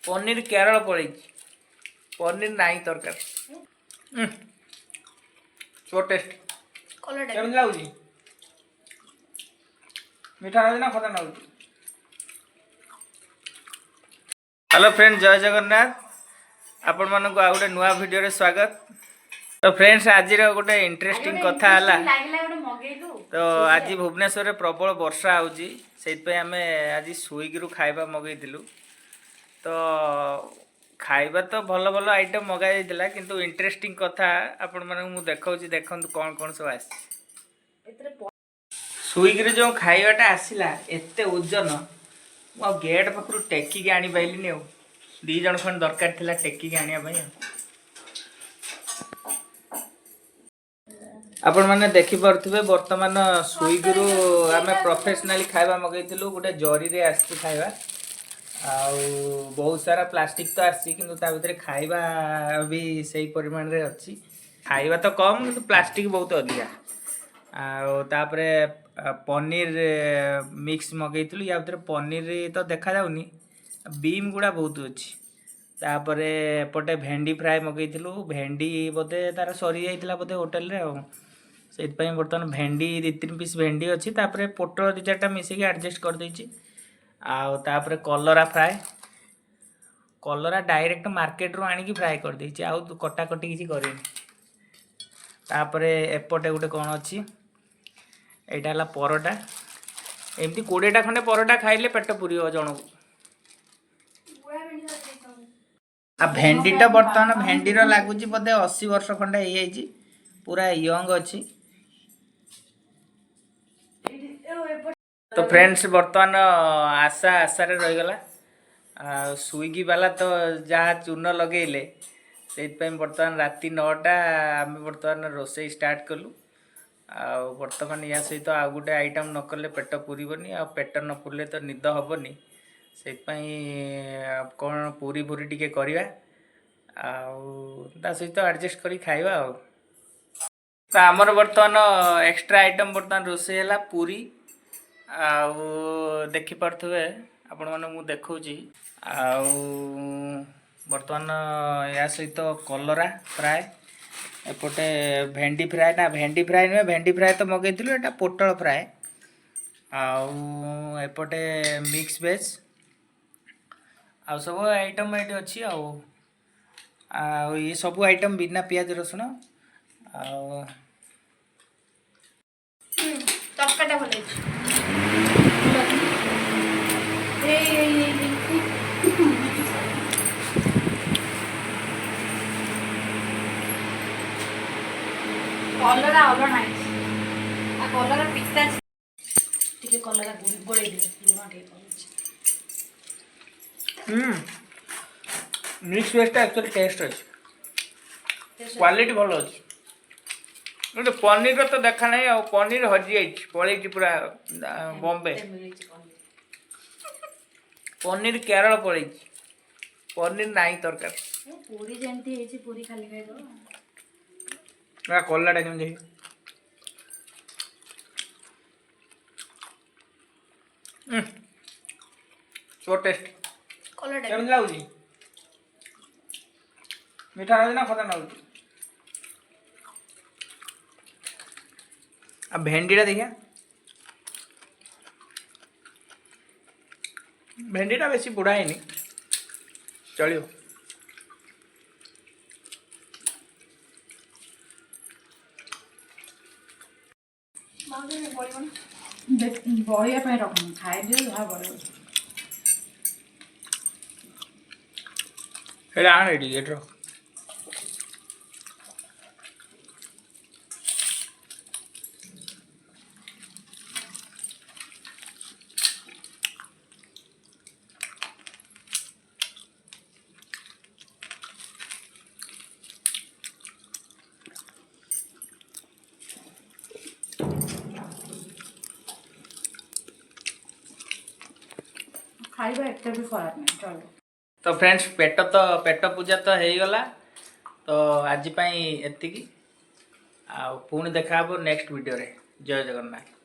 पनीर केरल पड़े पनीर नाई तरकारी सो टेस्ट केमन लाଗୁଛି मीठा लाଗୁଛି ना खटा लाଗୁଛି। हेलो फ्रेंड्स जय जगन्नाथ आपण मानक आ गोटे नुआ वीडियो रे स्वागत। तो फ्रेंड्स आज गोटे इंटरेस्टिंग कथा है तो आज भुवनेश्वर में प्रबल वर्षा होची से आम आज स्विगी रु खाइबा मगैलु। तो खाइबा तो भल भल आइटम मगाई किंतु इंटरेस्टिंग कथा आपण मानक मु देखौची देखंतु कौन कौन सब आसी। स्विगी रे जो खाइबाटा आसिला एते ओजन मो गेट पाखरु टेकिक आनी पाइलिनी आ दी जन खन दरकार थिला टेकिक आनिया भाई। आपण माने देखि परथिबे वर्तमान स्विगी रु आमे प्रोफेशनली खाइबा मगैतिलु गोटे जरी रे आसी खाइबा आ बहुत सारा प्लास्टिक तो आसी किंतु ता भीतर खाइबा भी सही परिमाण रे अछि। खाइबा तो कम किंतु प्लास्टिक बहुत अधिका आ तापरे पनीर मिक्स मगैतिलु या भीतर पनीर तो देखा जाउनी बीम गुड़ा बहुत अच्छी। तापरे पटे भेंडी फ्राए मगैतिलु भेंडी बोधे तार सरी जाइतिला बोधे होटल रे आ से बर्तमान भेंडी 2-3 पीस भेंडी अच्छी तापरे पोटल 2-4टा मिसेकी एडजस्ट कर देछि। आउ तापरे कलरा फ्राए कलरा डायरेक्ट मार्केट रो आनी की फ्राए कर देछि आउ कटा कटी किछि करेनी। तापरे एपटे गोटे कोन अछि एटा हला परोटा एमती 20टा खंडे परोटा खाइले पेट पुरी जण आ भेंडीटा बर्तमान भेंडी रो लागुची बोधे 80 वर्ष खंडे हे जाइची पूरा यंग अछि। तो फ्रेंड्स बर्तमान आशा आशारे रही गला स्विगी वाला तो जहाँ चून लगेले से बर्तमान राति 9टा आम बर्तमान रोषे स्टार्ट कलु आ बर्तमान या सहित आ गोटे आइटम न कले पेट पुरबनी आ पेट न पुरले तो निद हेनी से कौन पूरी पूरी टिके करवा ता सहित एडजस्ट करी खाइबा आ। तो आमर बर्तमान एक्स्ट्रा आइटम बर्तमान रोषे है पूरी आउ देखि पार्थुवे आपण माने मु देखौची आउ बर्तमान या सहित कलरा फ्राए एपटे भेंडी फ्राए ना भेंडी फ्राए नुहे भेंडी फ्राए तो मगैथिलु एटा पोटल फ्राए आउ एपटे मिक्स वेज आउ सब आइटम एटी अछि आउ ये सब आइटम बिना प्याज रसुण आउ तड़काटा भले कलरा अलग नाइस आ कलरा पिता टिके कलरा गोळे दे लुणा टिके मिक्स वेजटा एक्चुअली टेस्ट अछि क्वालिटी भलो अछि। गोटे पनीर तो देखा नहीं आ पनीर हजि जाइछ पळेछि पूरा बॉम्बे पनीर केरल पळेछि पनीर नाई तरकारी पूरी जेंती हेछि पूरी खाली खाइ दो ना कोल्लाटा केम देखि सो टेस्ट कोल्लाटा केम लाଗୁଛି मीठा लाଗୁଛି ना खटा लाଗୁଛି। आ भेंडीटा देखिया भेंडीटा बेसी बुढ़ा है चलियो बढ़िया पे रख खाए दियो जहाँ बढ़िया एटा आण एटी एट रख खाइबा एते भी खराब नहीं चलो। तो फ्रेंड्स पेट पूजा तो हो गला तो आज एतिकी आ पुणी देखा नेक्स्ट वीडियो रे। जय जगन्नाथ।